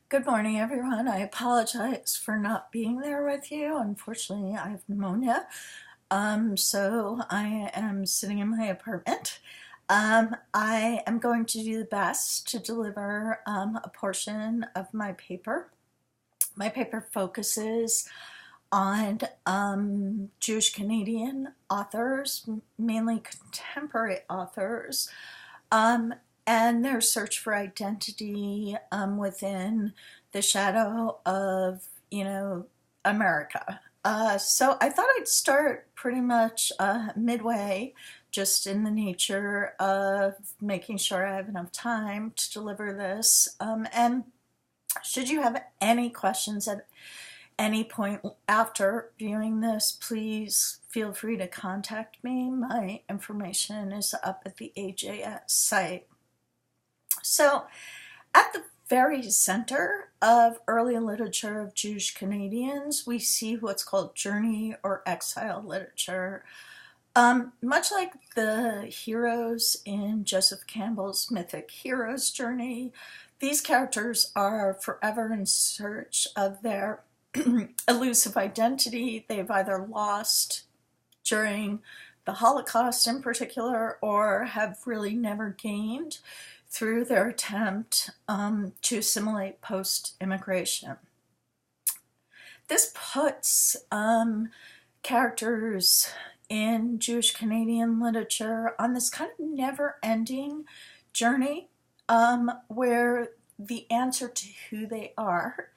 Good morning, everyone. I apologize for not being there with you. Unfortunately, I have pneumonia, so I am sitting in my apartment. I am going to do the best to deliver a portion of my paper. My paper focuses on Jewish Canadian authors, mainly contemporary authors, um, and their search for identity within the shadow of, America. So I thought I'd start pretty much midway, just in the nature of making sure I have enough time to deliver this. And should you have any questions at any point after viewing this, please feel free to contact me. My information is up at the AJS site. So, at the very center of early literature of Jewish Canadians, we see what's called journey or exile literature. Much like the heroes in Joseph Campbell's mythic hero's journey, these characters are forever in search of their elusive identity they've either lost during the Holocaust in particular or have really never gained through their attempt to assimilate post-immigration. This puts characters in Jewish Canadian literature on this kind of never-ending journey where the answer to who they are,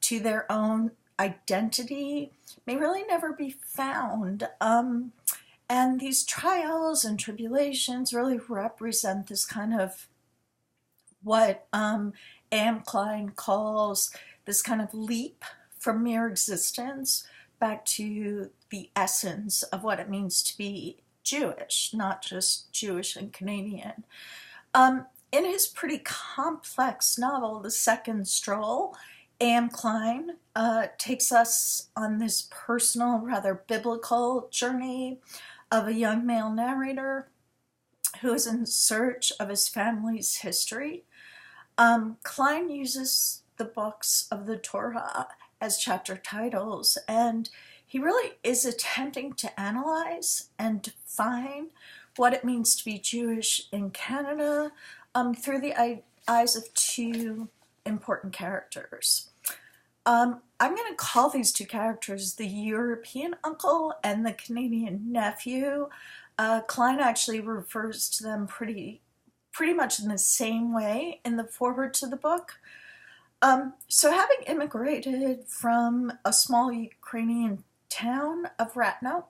to their own identity, may really never be found. And these trials and tribulations really represent this kind of what A.M. Klein calls this kind of leap from mere existence back to the essence of what it means to be Jewish, not just Jewish and Canadian. In his pretty complex novel, The Second Stroll, A.M. Klein takes us on this personal, rather biblical journey of a young male narrator who is in search of his family's history. Klein uses the books of the Torah as chapter titles, and he really is attempting to analyze and define what it means to be Jewish in Canada through the eyes of two important characters. I'm going to call these two characters the European uncle and the Canadian nephew. Klein actually refers to them pretty much in the same way in the foreword to the book. So having immigrated from a small Ukrainian town of Ratno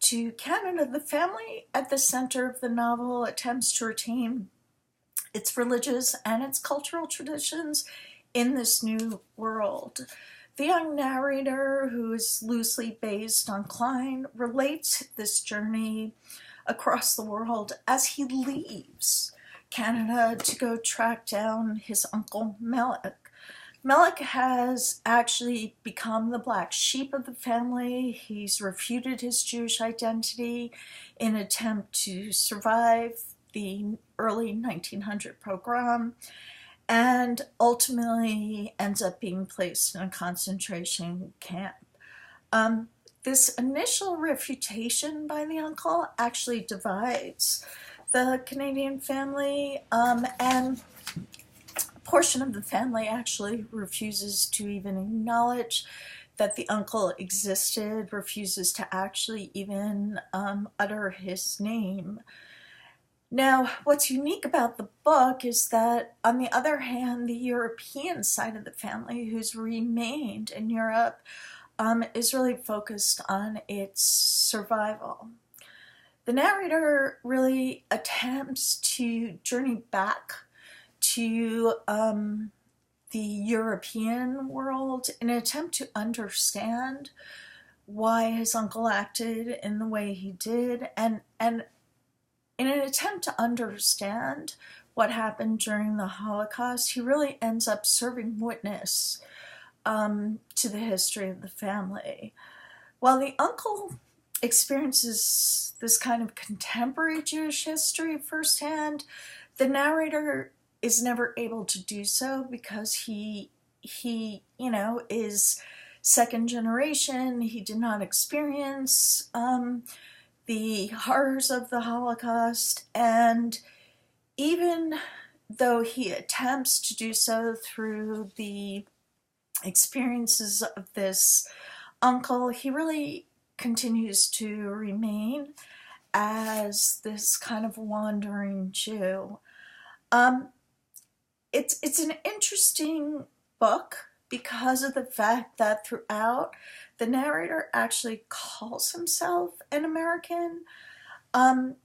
to Canada, the family at the center of the novel attempts to retain its religious and its cultural traditions in this new world. The young narrator, who is loosely based on Klein, relates this journey across the world as he leaves Canada to go track down his uncle Melek. Melek has actually become the black sheep of the family. He's refuted his Jewish identity in an attempt to survive the early 1900 pogrom, and ultimately ends up being placed in a concentration camp. This initial refutation by the uncle actually divides the Canadian family, and a portion of the family actually refuses to even acknowledge that the uncle existed, refuses to actually even utter his name. Now, what's unique about the book is that, on the other hand, the European side of the family, who's remained in Europe, is really focused on its survival. The narrator really attempts to journey back to the European world in an attempt to understand why his uncle acted in the way he did, and in an attempt to understand what happened during the Holocaust, he really ends up serving witness to the history of the family. While the uncle experiences this kind of contemporary Jewish history firsthand, the narrator is never able to do so because he he, is second generation. He did not experience the horrors of the Holocaust, and even though he attempts to do so through the experiences of this uncle, he really continues to remain as this kind of wandering Jew. Um, it's an interesting book because of the fact that throughout the narrator actually calls himself an American, um,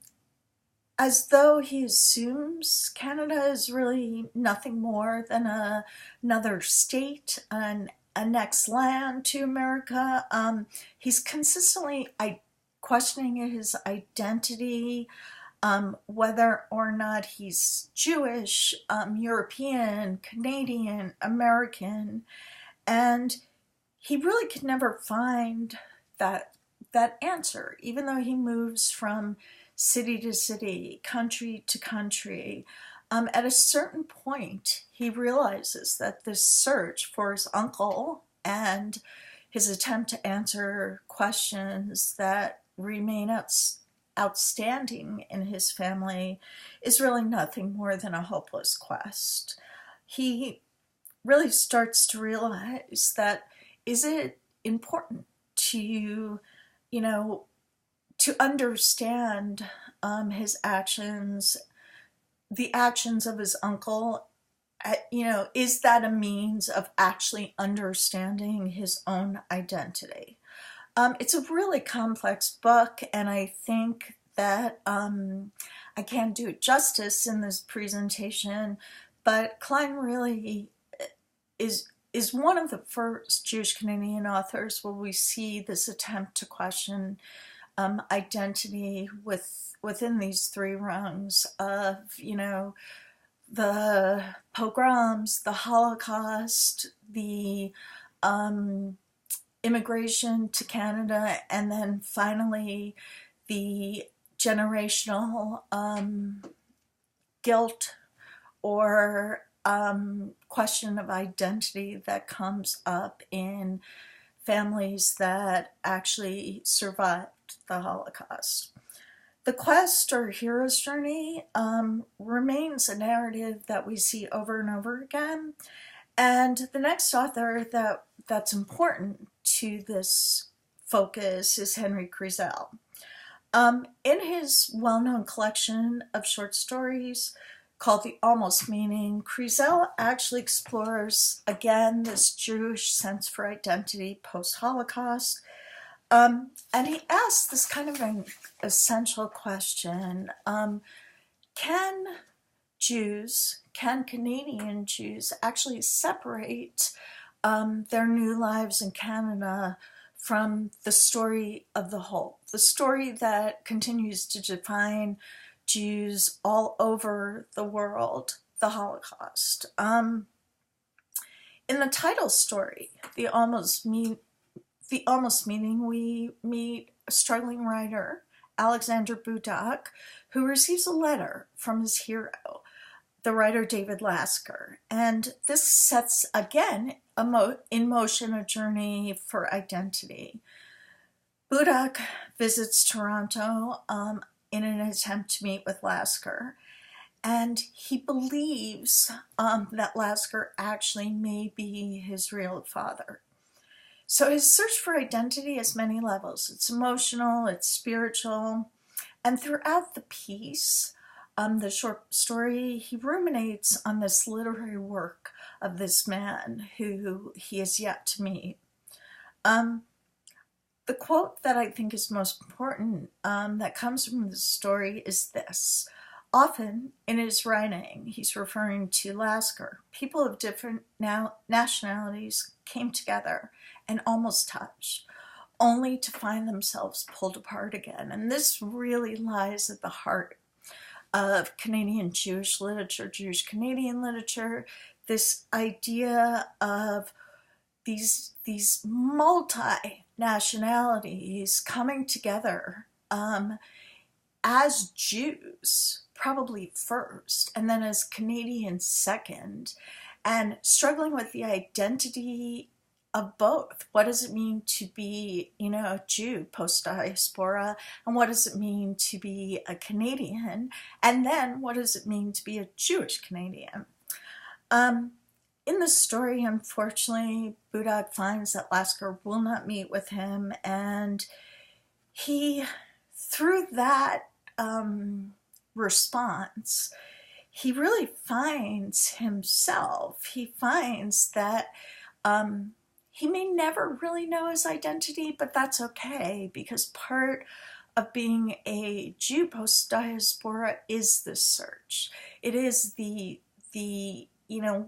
as though he assumes Canada is really nothing more than another state, a next land to America. He's consistently questioning his identity, whether or not he's Jewish, European, Canadian, American, and he really could never find that answer, even though he moves from city to city, country to country. At a certain point, he realizes that this search for his uncle and his attempt to answer questions that remain outstanding in his family is really nothing more than a hopeless quest. He really starts to realize that, is it important to, to understand his actions, the actions of his uncle? Is that a means of actually understanding his own identity? It's a really complex book, and I think that I can't do it justice in this presentation, but Klein really is one of the first Jewish Canadian authors where we see this attempt to question identity within these three rungs of, the pogroms, the Holocaust, the immigration to Canada, and then finally the generational guilt or question of identity that comes up in families that actually survived the Holocaust. The quest or hero's journey remains a narrative that we see over and over again. And the next author that's important to this focus is Henry Kreisel. In his well-known collection of short stories called The Almost Meaning, Kreisel actually explores, again, this Jewish sense for identity post-Holocaust. And he asks this kind of an essential question. Can Canadian Jews actually separate their new lives in Canada from the story of the whole, the story that continues to define Jews all over the world, the Holocaust? In the title story, The Almost Meaning, we meet a struggling writer, Alexander Budak, who receives a letter from his hero, the writer David Lasker. And this sets, again, in motion a journey for identity. Budak visits Toronto in an attempt to meet with Lasker, and he believes that Lasker actually may be his real father. So his search for identity has many levels. It's emotional, it's spiritual, and throughout the piece, the short story, he ruminates on this literary work of this man who he has yet to meet. The quote that I think is most important that comes from the story is this. Often in his writing, he's referring to Lasker. People of different nationalities came together and almost touched, only to find themselves pulled apart again. And this really lies at the heart of Canadian Jewish literature, Jewish Canadian literature, this idea of these multi-nationalities coming together as Jews, probably first, and then as Canadians second, and struggling with the identity of both. What does it mean to be, a Jew post-diaspora, and what does it mean to be a Canadian, and then what does it mean to be a Jewish Canadian? In the story, unfortunately, Budak finds that Lasker will not meet with him, and he, through that response, he really finds himself. He finds that he may never really know his identity, but that's okay, because part of being a Jew post-diaspora is the search. It is the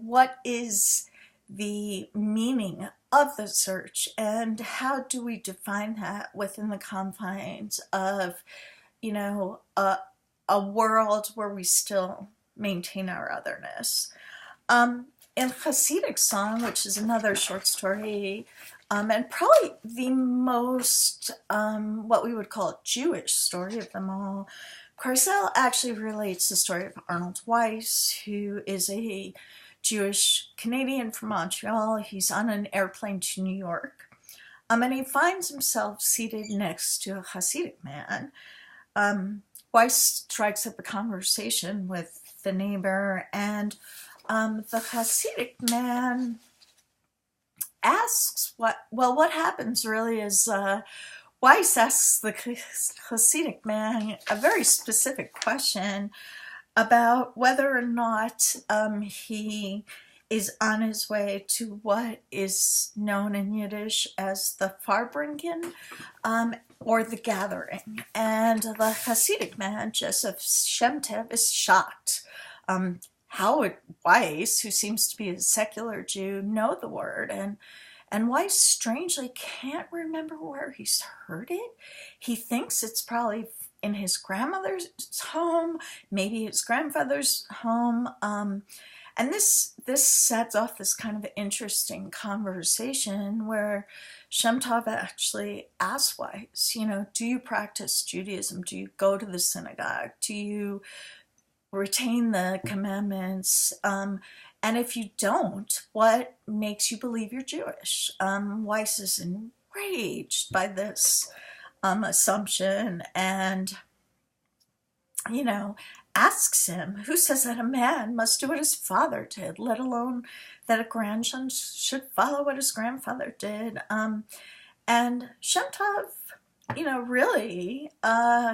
what is the meaning of the search, and how do we define that within the confines of, a world where we still maintain our otherness. In Hasidic Song, which is another short story, and probably the most, what we would call a Jewish story of them all, Carcel actually relates the story of Arnold Weiss, who is a Jewish Canadian from Montreal. He's on an airplane to New York, and he finds himself seated next to a Hasidic man. Weiss strikes up a conversation with the neighbor, and the Hasidic man asks what happens really is Weiss asks the Hasidic man a very specific question about whether or not he is on his way to what is known in Yiddish as the Farbringen, or the gathering. And the Hasidic man, Joseph Shemtev, is shocked. How would Weiss, who seems to be a secular Jew, know the word? And Weiss strangely can't remember where he's heard it. He thinks it's probably in his grandmother's home, maybe his grandfather's home. And this sets off this kind of interesting conversation where Shemtov actually asks Weiss, do you practice Judaism? Do you go to the synagogue? Do you retain the commandments? And if you don't, what makes you believe you're Jewish? Weiss is enraged by this assumption, and asks him, who says that a man must do what his father did, let alone that a grandson should follow what his grandfather did? And Shemtov, really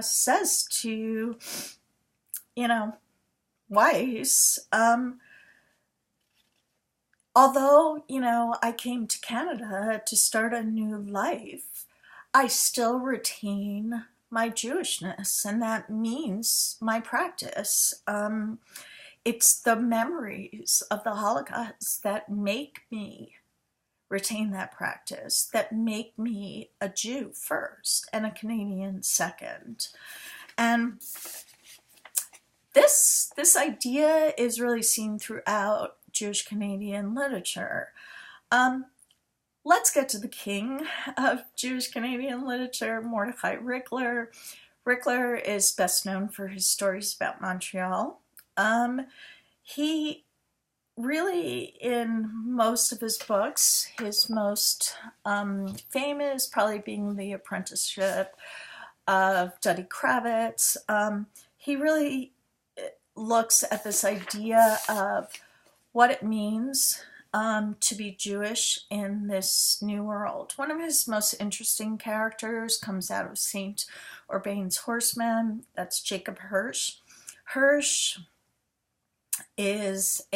says to, Weiss, although, I came to Canada to start a new life, I still retain my Jewishness, and that means my practice. It's the memories of the Holocaust that make me retain that practice, that make me a Jew first and a Canadian second. And this idea is really seen throughout Jewish Canadian literature. Let's get to the king of Jewish Canadian literature, Mordechai Rickler. Rickler is best known for his stories about Montreal. He really, in most of his books, his most famous probably being The Apprenticeship of Duddy Kravitz, he really looks at this idea of what it means to be Jewish in this new world. One of his most interesting characters comes out of St. Urbain's Horseman. That's Jacob Hirsch. Hirsch is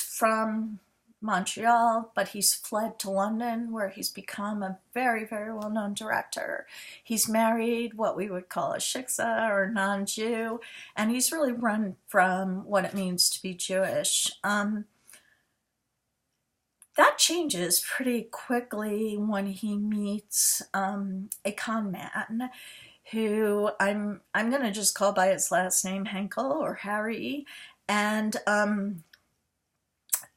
from Montreal, but he's fled to London, where he's become a very, very well-known director. He's married what we would call a shiksa, or non-Jew, and he's really run from what it means to be Jewish. That changes pretty quickly when he meets a con man, who I'm going to just call by his last name, Henkel, or Harry. And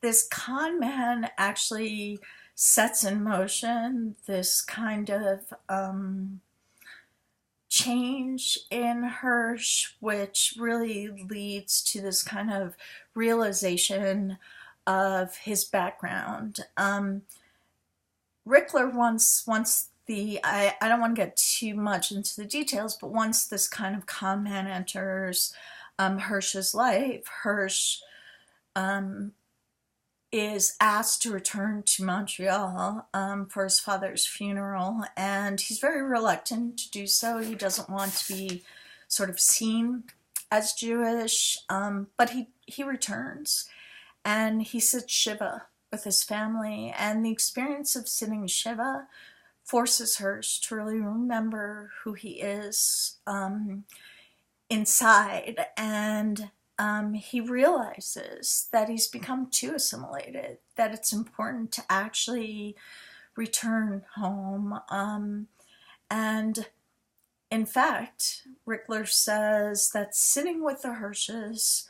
this con man actually sets in motion this kind of change in Hirsch, which really leads to this kind of realization of his background. Rickler once I don't want to get too much into the details, but once this kind of con man enters Hirsch's life, Hirsch is asked to return to Montreal for his father's funeral, and he's very reluctant to do so. He doesn't want to be sort of seen as Jewish, but he returns, and he sits Shiva with his family, and the experience of sitting Shiva forces Hirsch to really remember who he is inside, and he realizes that he's become too assimilated, that it's important to actually return home. And in fact, Rickler says that sitting with the Hirsches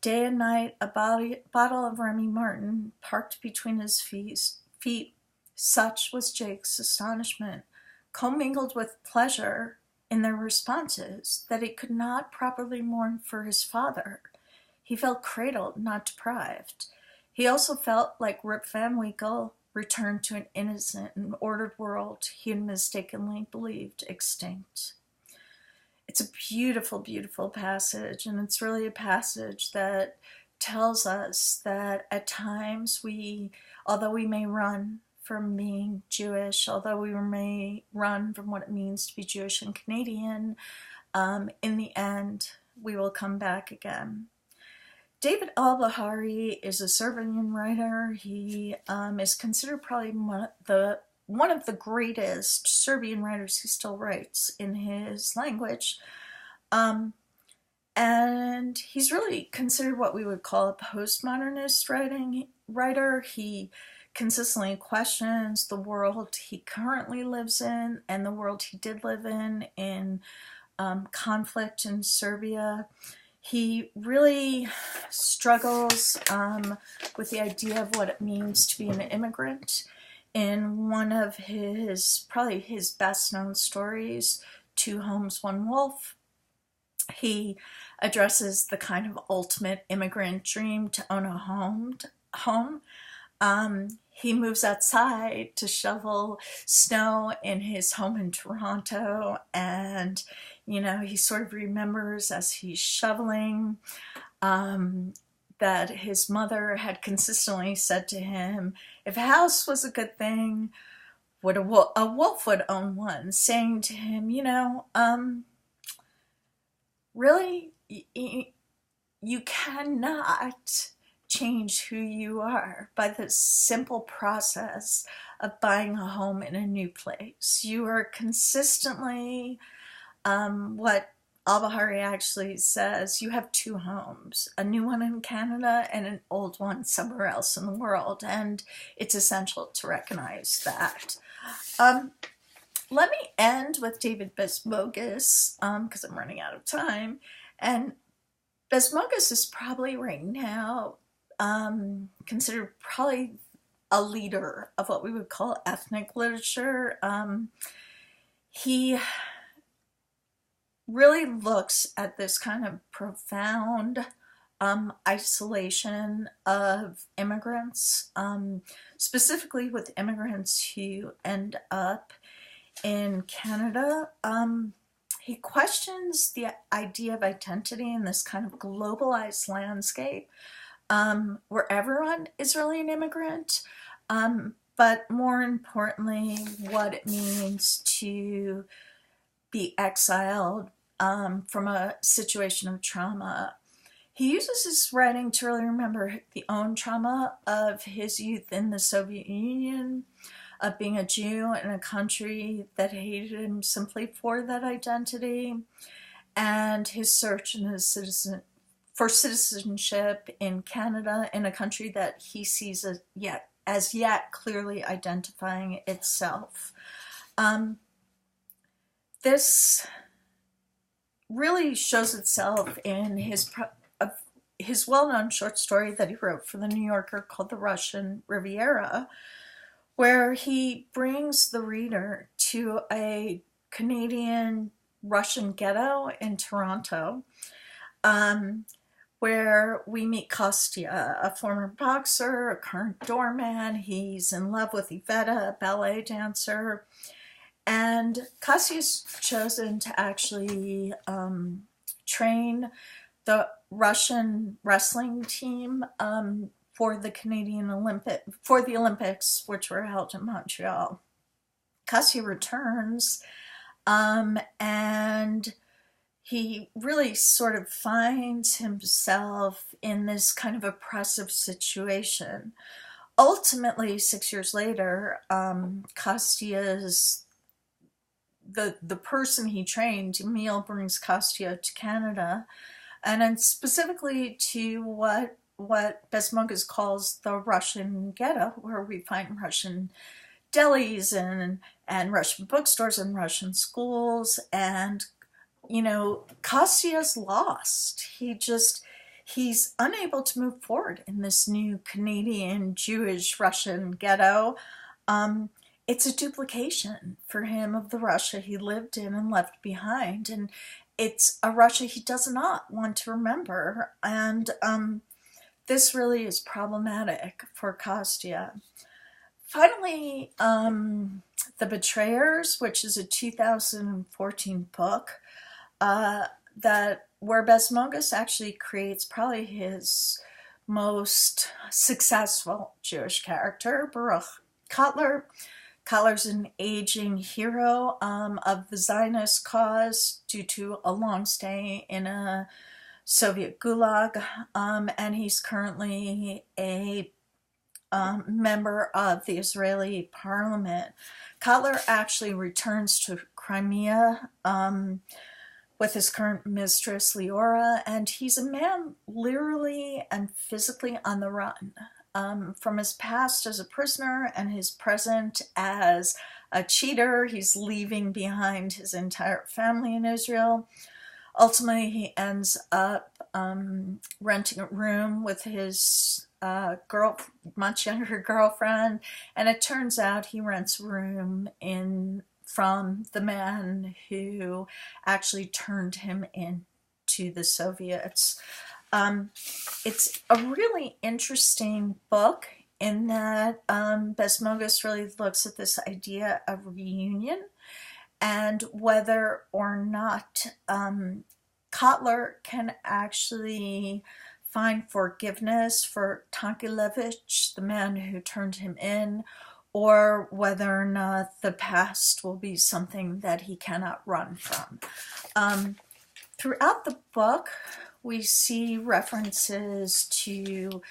day and night, a bottle of Remy Martin parked between his feet, such was Jake's astonishment, commingled with pleasure in their responses, that he could not properly mourn for his father. He felt cradled, not deprived. He also felt like Rip Van Winkle returned to an innocent and ordered world he had mistakenly believed extinct. It's a beautiful, beautiful passage, and it's really a passage that tells us that at times although we may run from being Jewish, although we may run from what it means to be Jewish and Canadian, in the end, we will come back again. David Al-Bahari is a Serbian writer. He is considered probably one of the greatest Serbian writers who still writes in his language. And he's really considered what we would call a postmodernist writer. He consistently questions the world he currently lives in and the world he did live in conflict in Serbia. He really struggles with the idea of what it means to be an immigrant. In one of probably his best known stories, Two Homes, One Wolf, he addresses the kind of ultimate immigrant dream to own a home. He moves outside to shovel snow in his home in Toronto, and he sort of remembers as he's shoveling that his mother had consistently said to him, if a house was a good thing, a wolf would own one, saying to him, really, you cannot change who you are by the simple process of buying a home in a new place. You are consistently, what Al-Bahari actually says, you have two homes, a new one in Canada and an old one somewhere else in the world, and it's essential to recognize that. Let me end with David Bezmogus, because I'm running out of time, and Bezmogus is probably right now considered probably a leader of what we would call ethnic literature. He really looks at this kind of profound isolation of immigrants, specifically with immigrants who end up in Canada. He questions the idea of identity in this kind of globalized landscape where everyone is really an immigrant, but more importantly, what it means to be exiled from a situation of trauma. He uses his writing to really remember the own trauma of his youth in the Soviet Union, of being a Jew in a country that hated him simply for that identity, and his search for citizenship in Canada, in a country that he sees as yet clearly identifying itself. This really shows itself in his well-known short story that he wrote for The New Yorker called The Russian Riviera, where he brings the reader to a Canadian Russian ghetto in Toronto, where we meet Kostya, a former boxer, a current doorman. He's in love with Iveta, a ballet dancer. And Kostya's chosen to actually train the Russian wrestling team for the Olympics, which were held in Montreal. Kostya returns, and he really sort of finds himself in this kind of oppressive situation. Ultimately, 6 years later, Kostya's the person he trained, Emil, brings Kostya to Canada, and then specifically to what Besmungas calls the Russian ghetto, where we find Russian delis and Russian bookstores and Russian schools. And Kostya's lost. He's unable to move forward in this new Canadian Jewish Russian ghetto. It's a duplication for him of the Russia he lived in and left behind, and it's a Russia he does not want to remember. And this really is problematic for Kostya. Finally, The Betrayers, which is a 2014 book that where Besmungas actually creates probably his most successful Jewish character, Baruch Kotler. Kotler's an aging hero of the Zionist cause due to a long stay in a Soviet gulag, and he's currently a member of the Israeli parliament. Kotler actually returns to Crimea with his current mistress, Leora, and he's a man literally and physically on the run. From his past as a prisoner and his present as a cheater, he's leaving behind his entire family in Israel. Ultimately, he ends up renting a room with his much younger girlfriend, and it turns out he rents a room from the man who actually turned him into the Soviets. It's a really interesting book in that Besmungas really looks at this idea of reunion and whether or not Kotler can actually find forgiveness for Tankilevich, the man who turned him in, or whether or not the past will be something that he cannot run from. Throughout the book, we see references to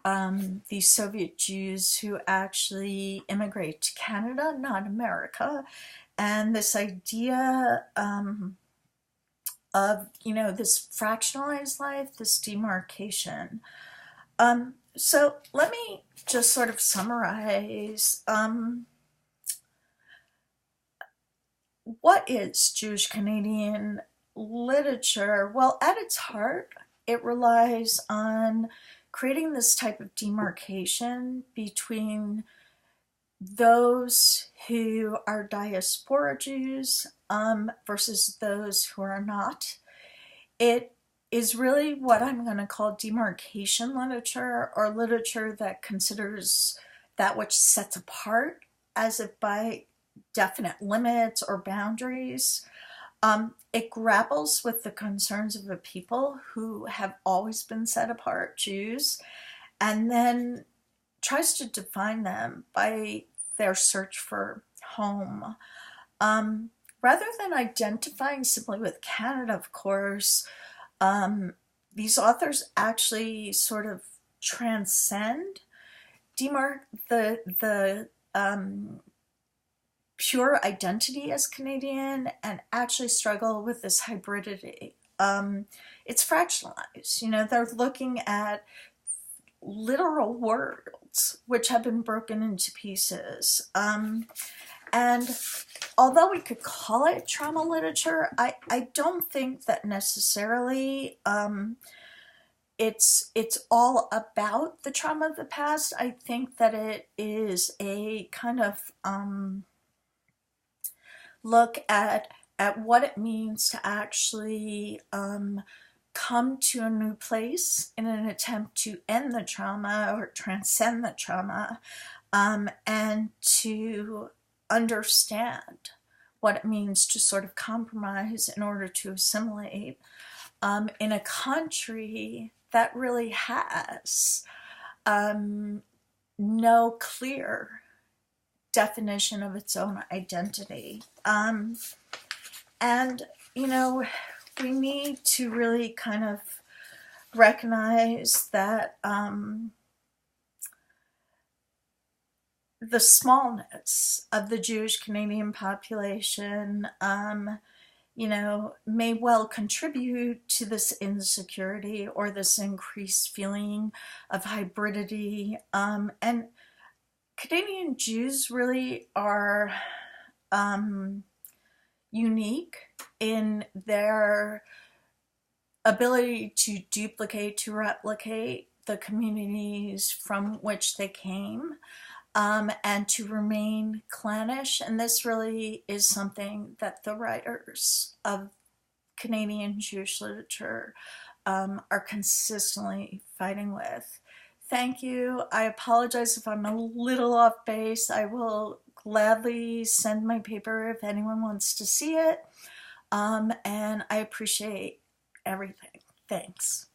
the Soviet Jews who actually immigrate to Canada, not America, and this idea of this fractionalized life, this demarcation. So let me just sort of summarize what is Jewish Canadian literature. Well, at its heart, it relies on creating this type of demarcation between those who are diaspora Jews versus those who are not. It is really what I'm going to call demarcation literature, or literature that considers that which sets apart as if by definite limits or boundaries. It grapples with the concerns of a people who have always been set apart, Jews, and then tries to define them by their search for home. Rather than identifying simply with Canada, of course, these authors actually sort of transcend the pure identity as Canadian and actually struggle with this hybridity. It's fractionalized. They're looking at literal worlds which have been broken into pieces. And although we could call it trauma literature, I don't think that necessarily it's all about the trauma of the past. I think that it is a kind of look at what it means to actually come to a new place in an attempt to end the trauma or transcend the trauma, and to understand what it means to sort of compromise in order to assimilate, in a country that really has no clear definition of its own identity. And, you know, we need to really kind of recognize that the smallness of the Jewish Canadian population, you know, may well contribute to this insecurity or this increased feeling of hybridity. And Canadian Jews really are unique in their ability to duplicate, to replicate the communities from which they came, and to remain clannish. And this really is something that the writers of Canadian Jewish literature are consistently fighting with. Thank you. I apologize if I'm a little off base. I will gladly send my paper if anyone wants to see it. And I appreciate everything. Thanks.